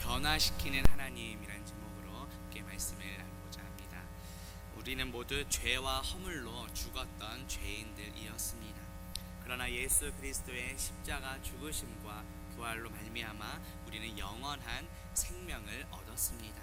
변화시키는 하나님이라는 제목으로 함께 말씀을 나누고자 합니다. 우리는 모두 죄와 허물로 죽었던 죄인들이었습니다. 그러나 예수 그리스도의 십자가 죽으심과 부활로 말미암아 우리는 영원한 생명을 얻었습니다.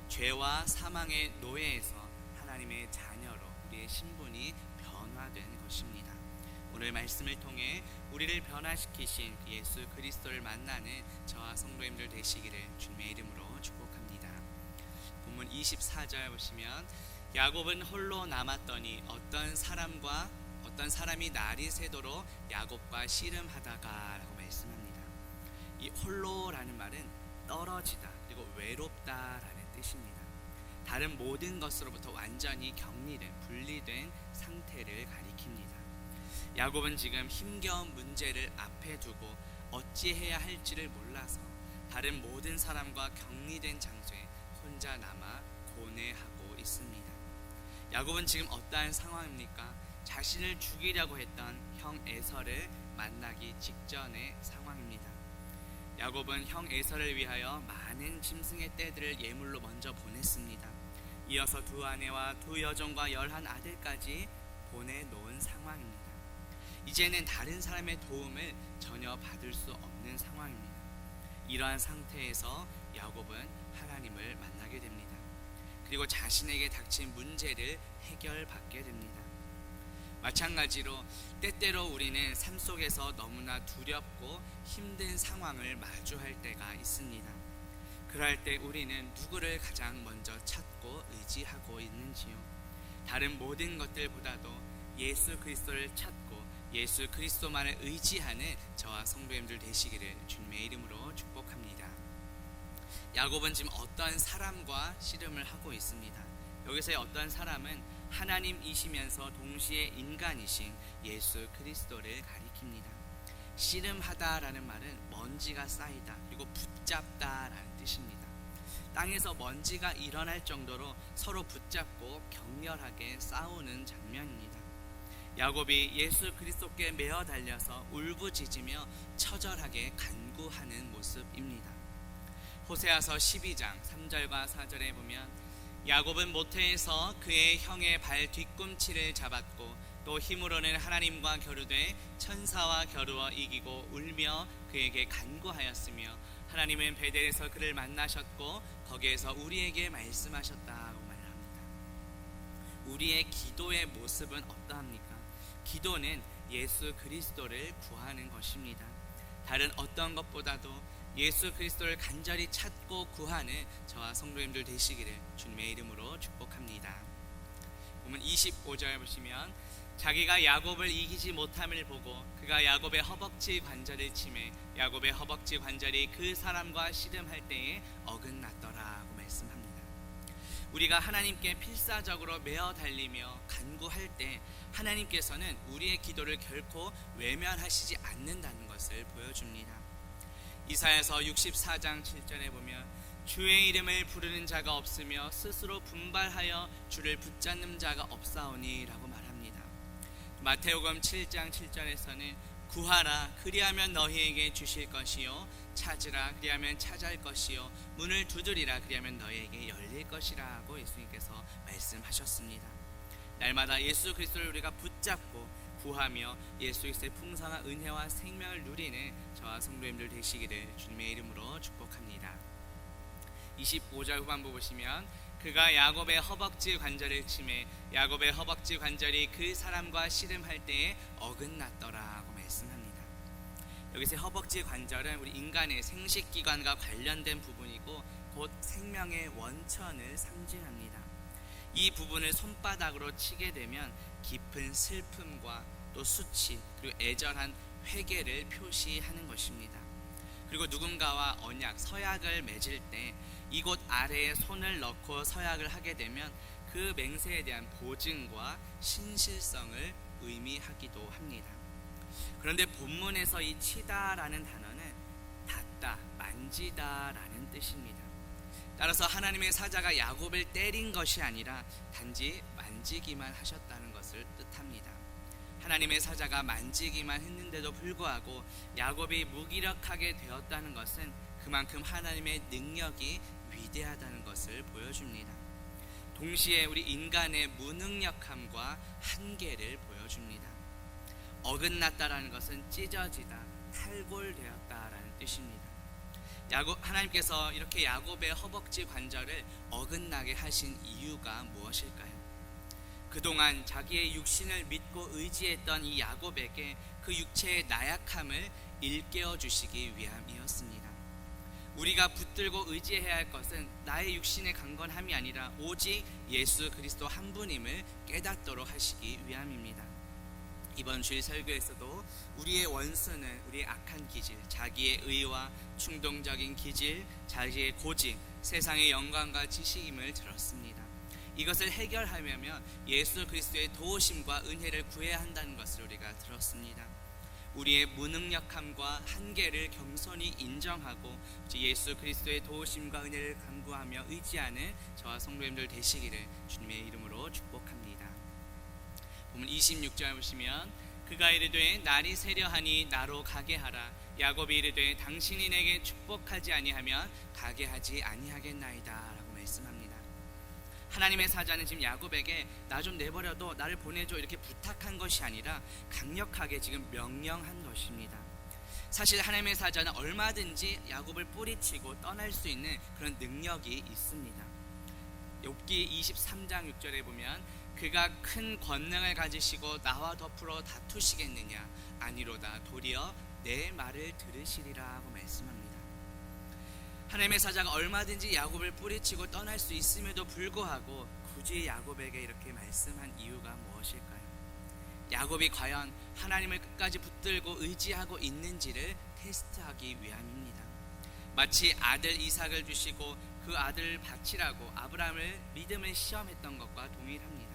죄와 사망의 노예에서 하나님의 자녀로 우리의 신분이 변화된 것입니다. 오늘 말씀을 통해 우리를 변화시키신 예수 그리스도를 만나는 저와 성도님들 되시기를 주님의 이름으로 축복합니다. 본문 24절 보시면 야곱은 홀로 남았더니 어떤 사람이 날이 새도록 야곱과 씨름하다가 라고 말씀합니다. 이 홀로라는 말은 떨어지다 그리고 외롭다라는 뜻입니다. 다른 모든 것으로부터 완전히 격리된 분리된 상태를 가리킵니다. 야곱은 지금 힘겨운 문제를 앞에 두고 어찌해야 할지를 몰라서 다른 모든 사람과 격리된 장소에 혼자 남아 고뇌하고 있습니다. 야곱은 지금 어떠한 상황입니까? 자신을 죽이려고 했던 형 에서를 만나기 직전의 상황입니다. 야곱은 형 에서를 위하여 많은 짐승의 떼들을 예물로 먼저 보냈습니다. 이어서 두 아내와 두 여종과 11아들까지 보내놓은 상황입니다. 이제는 다른 사람의 도움을 전혀 받을 수 없는 상황입니다. 이러한 상태에서 야곱은 하나님을 만나게 됩니다. 그리고 자신에게 닥친 문제를 해결받게 됩니다. 마찬가지로 때때로 우리는 삶 속에서 너무나 두렵고 힘든 상황을 마주할 때가 있습니다. 그럴 때 우리는 누구를 가장 먼저 찾고 의지하고 있는지요? 다른 모든 것들보다도 예수 그리스도를 찾고 예수 그리스도만을 의지하는 저와 성도님들 되시기를 주님의 이름으로 축복합니다. 야곱은 지금 어떤 사람과 씨름을 하고 있습니다. 여기서의 어떤 사람은 하나님이시면서 동시에 인간이신 예수 그리스도를 가리킵니다. 씨름하다라는 말은 먼지가 쌓이다 그리고 붙잡다라는 뜻입니다. 땅에서 먼지가 일어날 정도로 서로 붙잡고 격렬하게 싸우는 장면입니다. 야곱이 예수 그리스도께 매어 달려서 울부짖으며 처절하게 간구하는 모습입니다. 호세아서 12장 3절과 4절에 보면 야곱은 모태에서 그의 형의 발 뒤꿈치를 잡았고 또 힘으로는 하나님과 겨루되 천사와 겨루어 이기고 울며 그에게 간구하였으며 하나님은 베델에서 그를 만나셨고 거기에서 우리에게 말씀하셨다고 말합니다. 우리의 기도의 모습은 어떠합니까? 기도는 예수 그리스도를 구하는 것입니다. 다른 어떤 것보다도 예수 그리스도를 간절히 찾고 구하는 저와 성도님들 되시기를 주님의 이름으로 축복합니다. 보면 25절 보시면 자기가 야곱을 이기지 못함을 보고 그가 야곱의 허벅지 관절을 치매 야곱의 허벅지 관절이 그 사람과 씨름할 때에 어긋났더라고 말씀합니다. 우리가 하나님께 필사적으로 매어 달리며 간구할 때 하나님께서는 우리의 기도를 결코 외면하시지 않는다는 것을 보여줍니다. 이사야서 64장 7절에 보면 주의 이름을 부르는 자가 없으며 스스로 분발하여 주를 붙잡는 자가 없사오니 라고 말합니다. 마태복음 7장 7절에서는 구하라 그리하면 너희에게 주실 것이요 찾으라 그리하면 찾을 것이요 문을 두드리라 그리하면 너희에게 열릴 것이라고 예수님께서 말씀하셨습니다. 날마다 예수 그리스도를 우리가 붙잡고 구하며 예수 그리스도의 풍성한 은혜와 생명을 누리는 저와 성도님들 되시기를 주님의 이름으로 축복합니다. 25절 후반부 보시면 그가 야곱의 허벅지 관절을 치매 야곱의 허벅지 관절이 그 사람과 씨름할 때에 어긋났더라고 말씀합니다. 여기서 허벅지 관절은 우리 인간의 생식기관과 관련된 부분이고 곧 생명의 원천을 상징합니다. 이 부분을 손바닥으로 치게 되면 깊은 슬픔과 또 수치 그리고 애절한 회개를 표시하는 것입니다. 그리고 누군가와 언약, 서약을 맺을 때 이곳 아래에 손을 넣고 서약을 하게 되면 그 맹세에 대한 보증과 신실성을 의미하기도 합니다. 그런데 본문에서 이 치다라는 단어는 닿다, 만지다라는 뜻입니다. 따라서 하나님의 사자가 야곱을 때린 것이 아니라 단지 만지기만 하셨다는 것을 뜻합니다. 하나님의 사자가 만지기만 했는데도 불구하고 야곱이 무기력하게 되었다는 것은 그만큼 하나님의 능력이 위대하다는 것을 보여줍니다. 동시에 우리 인간의 무능력함과 한계를 보여줍니다. 어긋났다라는 것은 찢어지다, 탈골되었다라는 뜻입니다. 하나님께서 이렇게 야곱의 허벅지 관절을 어긋나게 하신 이유가 무엇일까요? 그동안 자기의 육신을 믿고 의지했던 이 야곱에게 그 육체의 나약함을 일깨워 주시기 위함이었습니다. 우리가 붙들고 의지해야 할 것은 나의 육신의 강건함이 아니라 오직 예수 그리스도 한 분임을 깨닫도록 하시기 위함입니다. 이번 주일 설교에서도 우리의 원수는 우리의 악한 기질, 자기의 의와 충동적인 기질, 자기의 고집, 세상의 영광과 지식임을 들었습니다. 이것을 해결하려면 예수 그리스도의 도우심과 은혜를 구해야 한다는 것을 우리가 들었습니다. 우리의 무능력함과 한계를 겸손히 인정하고 예수 그리스도의 도우심과 은혜를 간구하며 의지하는 저와 성도님들 되시기를 주님의 이름으로 축복합니다. 보면 26절 보시면 그가 이르되 날이 새려하니 나로 가게 하라. 야곱이 이르되 당신이 내게 축복하지 아니하면 가게 하지 아니하겠나이다 라고 말씀합니다. 하나님의 사자는 지금 야곱에게 나 좀 내버려둬, 나를 보내줘 이렇게 부탁한 것이 아니라 강력하게 지금 명령한 것입니다. 사실 하나님의 사자는 얼마든지 야곱을 뿌리치고 떠날 수 있는 그런 능력이 있습니다. 욥기 23장 6절에 보면 그가 큰 권능을 가지시고 나와 덮으러 다투시겠느냐, 아니로다 도리어 내 말을 들으시리라 하고 말씀합니다. 하나님의 사자가 얼마든지 야곱을 뿌리치고 떠날 수 있음에도 불구하고 굳이 야곱에게 이렇게 말씀한 이유가 무엇일까요? 야곱이 과연 하나님을 끝까지 붙들고 의지하고 있는지를 테스트하기 위함입니다. 마치 아들 이삭을 주시고 그 아들을 바치라고 아브라함을 믿음을 시험했던 것과 동일합니다.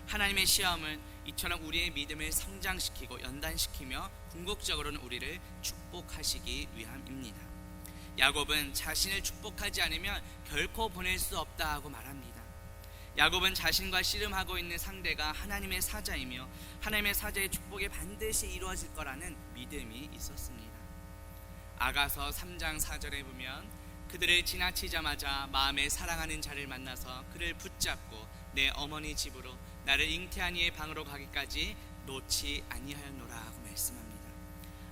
하나님의 시험은 이처럼 우리의 믿음을 성장시키고 연단시키며 궁극적으로는 우리를 축복하시기 위함입니다. 야곱은 자신을 축복하지 않으면 결코 보낼 수 없다 하고 말합니다. 야곱은 자신과 씨름하고 있는 상대가 하나님의 사자이며 하나님의 사자의 축복이 반드시 이루어질 거라는 믿음이 있었습니다. 아가서 3장 4절에 보면 그들을 지나치자마자 마음에 사랑하는 자를 만나서 그를 붙잡고 내 어머니 집으로 나를 잉태한 이의 방으로 가기까지 놓지 아니하였노라 하고 말씀합니다.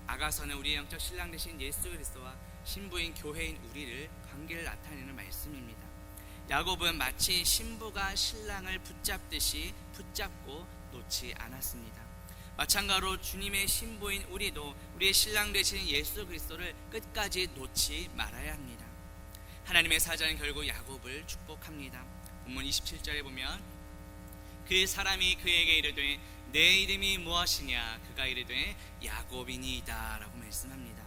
아가서는 우리의 영적 신랑 되신 예수 그리스도와 신부인 교회인 우리를 관계를 나타내는 말씀입니다. 야곱은 마치 신부가 신랑을 붙잡듯이 붙잡고 놓지 않았습니다. 마찬가지로 주님의 신부인 우리도 우리의 신랑 되신 예수 그리스도를 끝까지 놓지 말아야 합니다. 하나님의 사자는 결국 야곱을 축복합니다. 본문 27절에 보면 그 사람이 그에게 이르되 내 이름이 무엇이냐, 그가 이르되 야곱이니이다 라고 말씀합니다.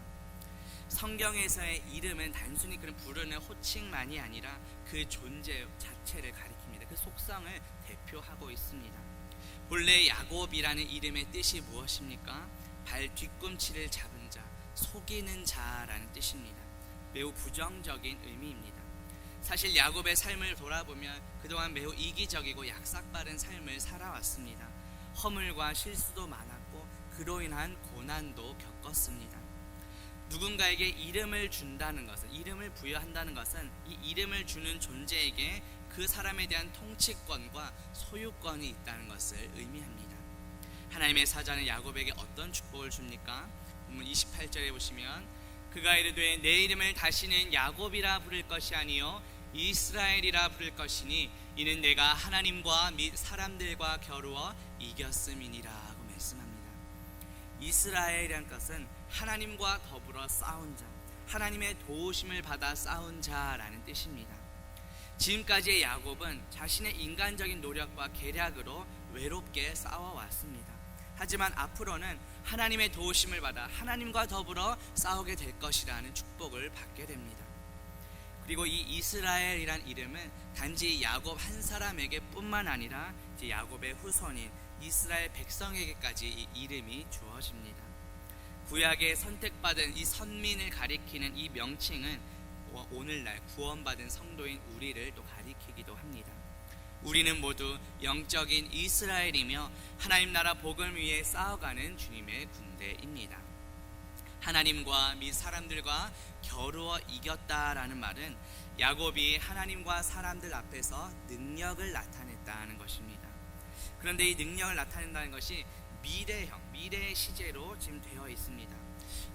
성경에서의 이름은 단순히 그런 부르는 호칭만이 아니라 그 존재 자체를 가리킵니다. 그 속성을 대표하고 있습니다. 본래 야곱이라는 이름의 뜻이 무엇입니까? 발 뒤꿈치를 잡은 자, 속이는 자라는 뜻입니다. 매우 부정적인 의미입니다. 사실 야곱의 삶을 돌아보면 그동안 매우 이기적이고 약삭빠른 삶을 살아왔습니다. 허물과 실수도 많았고 그로 인한 고난도 겪었습니다. 누군가에게 이름을 준다는 것은, 이름을 부여한다는 것은 이 이름을 주는 존재에게 그 사람에 대한 통치권과 소유권이 있다는 것을 의미합니다. 하나님의 사자는 야곱에게 어떤 축복을 줍니까? 본문 28절에 보시면 그가 이르되 내 이름을 다시는 야곱이라 부를 것이 아니요 이스라엘이라 부를 것이니 이는 내가 하나님과 및 사람들과 겨루어 이겼음이니라 하고 말씀합니다. 이스라엘이란 것은 하나님과 더불어 싸운 자, 하나님의 도우심을 받아 싸운 자라는 뜻입니다. 지금까지의 야곱은 자신의 인간적인 노력과 계략으로 외롭게 싸워왔습니다. 하지만 앞으로는 하나님의 도우심을 받아 하나님과 더불어 싸우게 될 것이라는 축복을 받게 됩니다. 그리고 이 이스라엘이란 이름은 단지 야곱 한 사람에게 뿐만 아니라 야곱의 후손인 이스라엘 백성에게까지 이 이름이 주어집니다. 구약에 선택받은 이 선민을 가리키는 이 명칭은 오늘날 구원받은 성도인 우리를 또 가리키기도 합니다. 우리는 모두 영적인 이스라엘이며 하나님 나라 복음을 위해 싸워가는 주님의 군대입니다. 하나님과 및 사람들과 겨루어 이겼다라는 말은 야곱이 하나님과 사람들 앞에서 능력을 나타냈다는 것입니다. 그런데 이 능력을 나타낸다는 것이 미래의 시제로 지금 되어 있습니다.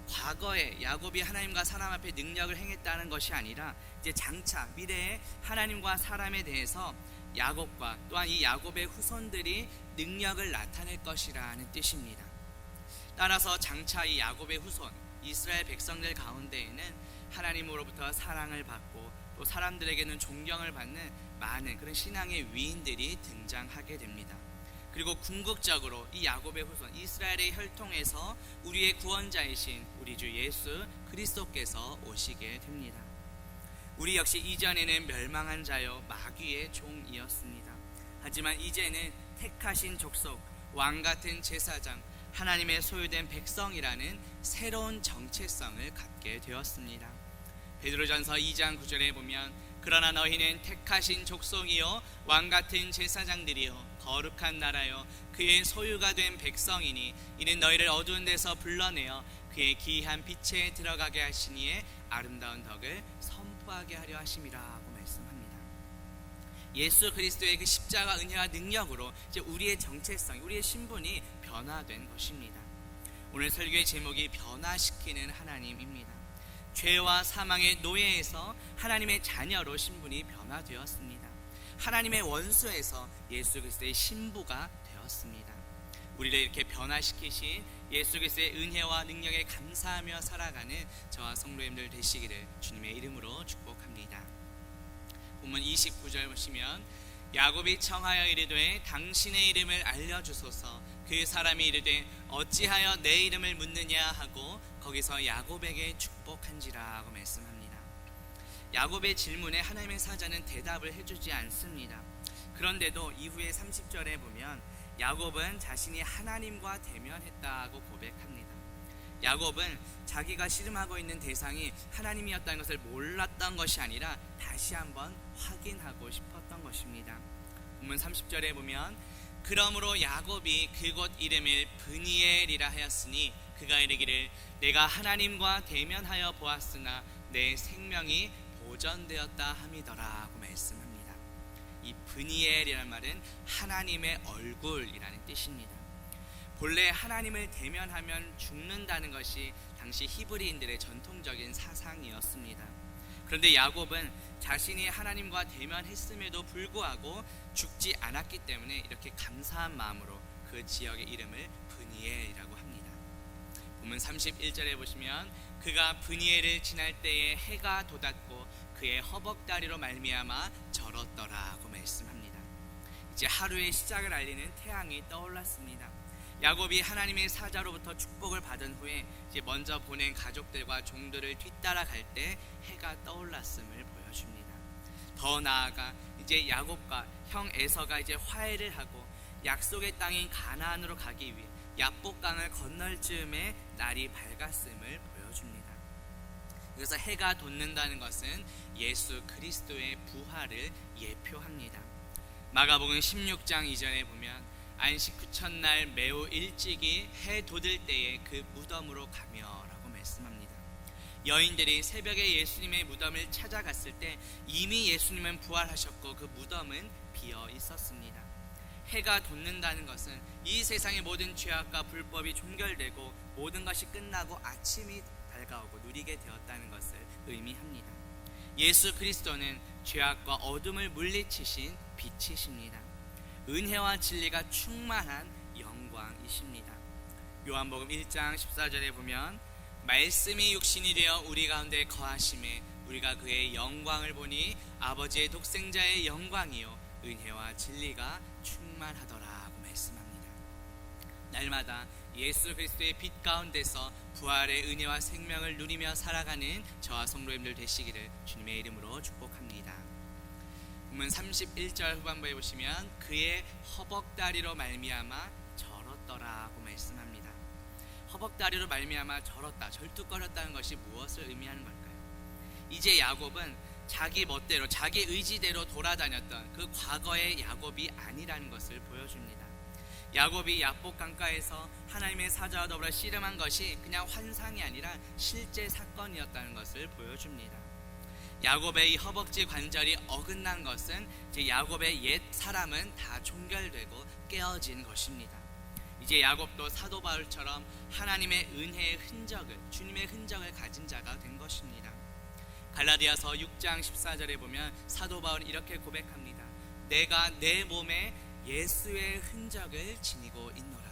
과거에 야곱이 하나님과 사람 앞에 능력을 행했다는 것이 아니라 이제 장차 미래에 하나님과 사람에 대해서 야곱과 또한 이 야곱의 후손들이 능력을 나타낼 것이라는 뜻입니다. 따라서 장차 이 야곱의 후손 이스라엘 백성들 가운데에는 하나님으로부터 사랑을 받고 또 사람들에게는 존경을 받는 많은 그런 신앙의 위인들이 등장하게 됩니다. 그리고 궁극적으로 이 야곱의 후손 이스라엘의 혈통에서 우리의 구원자이신 우리 주 예수 그리스도께서 오시게 됩니다. 우리 역시 이전에는 멸망한 자여 마귀의 종이었습니다. 하지만 이제는 택하신 족속, 왕같은 제사장, 하나님의 소유된 백성이라는 새로운 정체성을 갖게 되었습니다. 베드로전서 2장 9절에 보면 그러나 너희는 택하신 족속이요 왕같은 제사장들이요 거룩한 나라요 그의 소유가 된 백성이니 이는 너희를 어두운 데서 불러내어 그의 기이한 빛에 들어가게 하시니에 아름다운 덕을 선포하게 하려 하심이라고 말씀합니다. 예수 그리스도의 그 십자가 은혜와 능력으로 이제 우리의 정체성, 우리의 신분이 변화된 것입니다. 오늘 설교의 제목이 변화시키는 하나님입니다. 죄와 사망의 노예에서 하나님의 자녀로 신분이 변화되었습니다. 하나님의 원수에서 예수 그리스도의 신부가 되었습니다. 우리를 이렇게 변화시키신 예수 그리스도의 은혜와 능력에 감사하며 살아가는 저와 성도님들 되시기를 주님의 이름으로 축복합니다. 본문 29절 보시면 야곱이 청하여 이르되 당신의 이름을 알려주소서. 그 사람이 이르되 어찌하여 내 이름을 묻느냐 하고 거기서 야곱에게 축복한지라 고 말씀합니다. 야곱의 질문에 하나님의 사자는 대답을 해주지 않습니다. 그런데도 이후에 30절에 보면 야곱은 자신이 하나님과 대면했다고 고백합니다. 야곱은 자기가 씨름하고 있는 대상이 하나님이었다는 것을 몰랐던 것이 아니라 다시 한번 확인하고 싶었던 것입니다. 본문 30절에 보면 그러므로 야곱이 그곳 이름을 브니엘이라 하였으니 그가 이르기를 내가 하나님과 대면하여 보았으나 내 생명이 보전되었다 함이더라고 말씀합니다. 이 브니엘이라는 말은 하나님의 얼굴이라는 뜻입니다. 본래 하나님을 대면하면 죽는다는 것이 당시 히브리인들의 전통적인 사상이었습니다. 그런데 야곱은 자신이 하나님과 대면했음에도 불구하고 죽지 않았기 때문에 이렇게 감사한 마음으로 그 지역의 이름을 브니엘이라고 합니다. 본문 31절에 보시면 그가 브니엘을 지날 때에 해가 돋았고 그의 허벅다리로 말미암아 절었더라고 말씀합니다. 이제 하루의 시작을 알리는 태양이 떠올랐습니다. 야곱이 하나님의 사자로부터 축복을 받은 후에 이제 먼저 보낸 가족들과 종들을 뒤따라갈 때 해가 떠올랐음을 보여줍니다. 더 나아가 이제 야곱과 형 에서가 이제 화해를 하고 약속의 땅인 가나안으로 가기 위해 야복강을 건널 즈음에 날이 밝았음을 보여줍니다. 그래서 해가 돋는다는 것은 예수 그리스도의 부활을 예표합니다. 마가복음 16장 2절에 보면 안식 후 첫날 매우 일찍이 해 돋을 때에 그 무덤으로 가며 라고 말씀합니다. 여인들이 새벽에 예수님의 무덤을 찾아갔을 때 이미 예수님은 부활하셨고 그 무덤은 비어 있었습니다. 해가 돋는다는 것은 이 세상의 모든 죄악과 불법이 종결되고 모든 것이 끝나고 아침이 밝아오고 누리게 되었다는 것을 의미합니다. 예수 그리스도는 죄악과 어둠을 물리치신 빛이십니다. 은혜와 진리가 충만한 영광이십니다. 요한복음 1장 14절에 보면 말씀이 육신이 되어 우리 가운데 거하심에 우리가 그의 영광을 보니 아버지의 독생자의 영광이요 은혜와 진리가 충만하더라고 말씀합니다. 날마다 예수 그리스도의 빛 가운데서 부활의 은혜와 생명을 누리며 살아가는 저와 성도님들 되시기를 주님의 이름으로 축복합니다. 본문 31절 후반부에 보시면 그의 허벅다리로 말미암아 절었더라고 말씀합니다. 허벅다리로 말미암아 절었다, 절뚝거렸다는 것이 무엇을 의미하는 걸까요? 이제 야곱은 자기 멋대로 자기 의지대로 돌아다녔던 그 과거의 야곱이 아니라는 것을 보여줍니다. 야곱이 야복 강가에서 하나님의 사자와 더불어 씨름한 것이 그냥 환상이 아니라 실제 사건이었다는 것을 보여줍니다. 야곱의 이 허벅지 관절이 어긋난 것은 이제 야곱의 옛 사람은 다 종결되고 깨어진 것입니다. 이제 야곱도 사도 바울처럼 하나님의 은혜의 흔적을, 주님의 흔적을 가진 자가 된 것입니다. 갈라디아서 6장 14절에 보면 사도 바울은 이렇게 고백합니다. 내가 내 몸에 예수의 흔적을 지니고 있노라.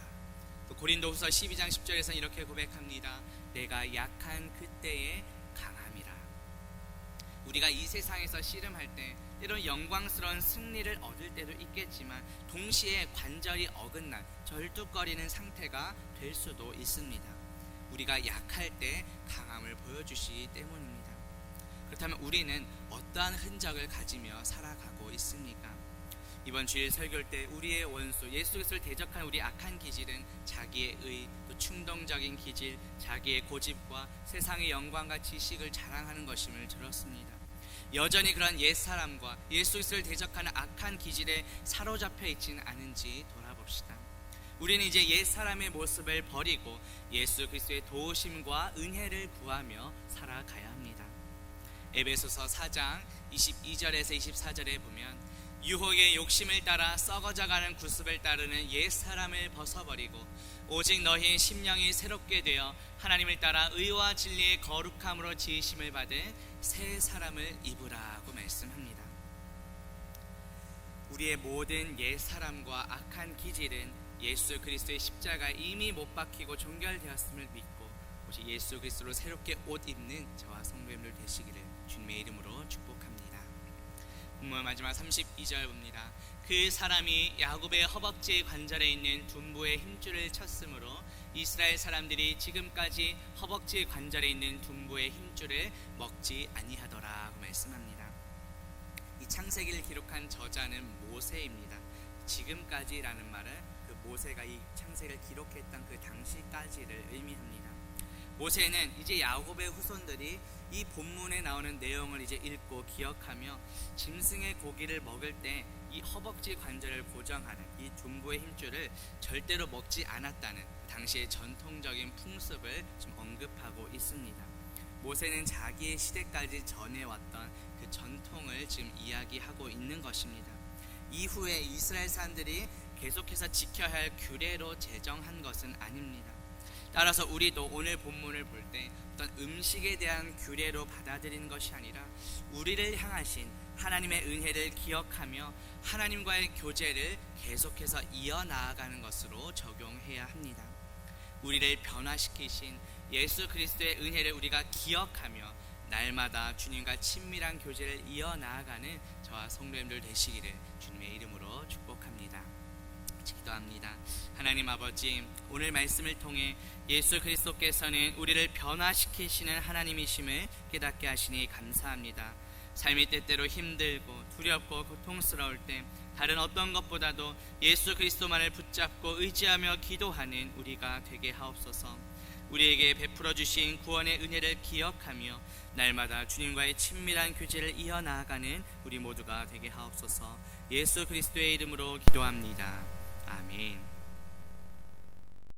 또 고린도후서 12장 10절에서는 이렇게 고백합니다. 내가 약한 그때에 강함이라. 우리가 이 세상에서 씨름할 때 때론 영광스러운 승리를 얻을 때도 있겠지만 동시에 관절이 어긋난 절뚝거리는 상태가 될 수도 있습니다. 우리가 약할 때 강함을 보여주시기 때문입니다. 그렇다면 우리는 어떠한 흔적을 가지며 살아가고 있습니까? 이번 주일 설교할 때 우리의 원수 예수 그리스도를 대적한 우리 악한 기질은 자기의 의, 또 충동적인 기질, 자기의 고집과 세상의 영광과 지식을 자랑하는 것임을 들었습니다. 여전히 그런 옛사람과 예수 그리스도를 대적하는 악한 기질에 사로잡혀 있지는 않은지 돌아봅시다. 우리는 이제 옛사람의 모습을 버리고 예수 그리스도의 도우심과 은혜를 구하며 살아가야 합니다. 에베소서 4장 22절에서 24절에 보면 유혹의 욕심을 따라 썩어져가는 구습을 따르는 옛사람을 벗어버리고 오직 너희 심령이 새롭게 되어 하나님을 따라 의와 진리의 거룩함으로 지으심을 받은 새 사람을 입으라고 말씀합니다. 우리의 모든 옛사람과 악한 기질은 예수 그리스도의 십자가에 이미 못 박히고 종결되었음을 믿고 오직 예수 그리스도로 새롭게 옷 입는 저와 성도님들 되시기를 주님의 이름으로 축복합니다. 본문 마지막 32절 봅니다. 그 사람이 야곱의 허벅지 관절에 있는 둔부의 힘줄을 쳤으므로 이스라엘 사람들이 지금까지 허벅지 관절에 있는 둔부의 힘줄을 먹지 아니하더라고 말씀합니다. 이 창세기를 기록한 저자는 모세입니다. 지금까지라는 말은 그 모세가 이 창세기를 기록했던 그 당시까지를 의미합니다. 모세는 이제 야곱의 후손들이 이 본문에 나오는 내용을 이제 읽고 기억하며 짐승의 고기를 먹을 때 이 허벅지 관절을 고정하는 이 둔부의 힘줄을 절대로 먹지 않았다는 당시의 전통적인 풍습을 좀 언급하고 있습니다. 모세는 자기의 시대까지 전해왔던 그 전통을 지금 이야기하고 있는 것입니다. 이후에 이스라엘 사람들이 계속해서 지켜야 할 규례로 제정한 것은 아닙니다. 따라서 우리도 오늘 본문을 볼 때 어떤 음식에 대한 규례로 받아들이는 것이 아니라 우리를 향하신 하나님의 은혜를 기억하며 하나님과의 교제를 계속해서 이어나가는 것으로 적용해야 합니다. 우리를 변화시키신 예수 그리스도의 은혜를 우리가 기억하며 날마다 주님과 친밀한 교제를 이어나가는 저와 성도님들 되시기를 주님의 이름으로 축복합니다. 기도합니다. 하나님 아버지, 오늘 말씀을 통해 예수 그리스도께서는 우리를 변화시키시는 하나님이심을 깨닫게 하시니 감사합니다. 삶이 때때로 힘들고 두렵고 고통스러울 때 다른 어떤 것보다도 예수 그리스도만을 붙잡고 의지하며 기도하는 우리가 되게 하옵소서. 우리에게 베풀어 주신 구원의 은혜를 기억하며 날마다 주님과의 친밀한 교제를 이어나가는 우리 모두가 되게 하옵소서. 예수 그리스도의 이름으로 기도합니다. 아멘.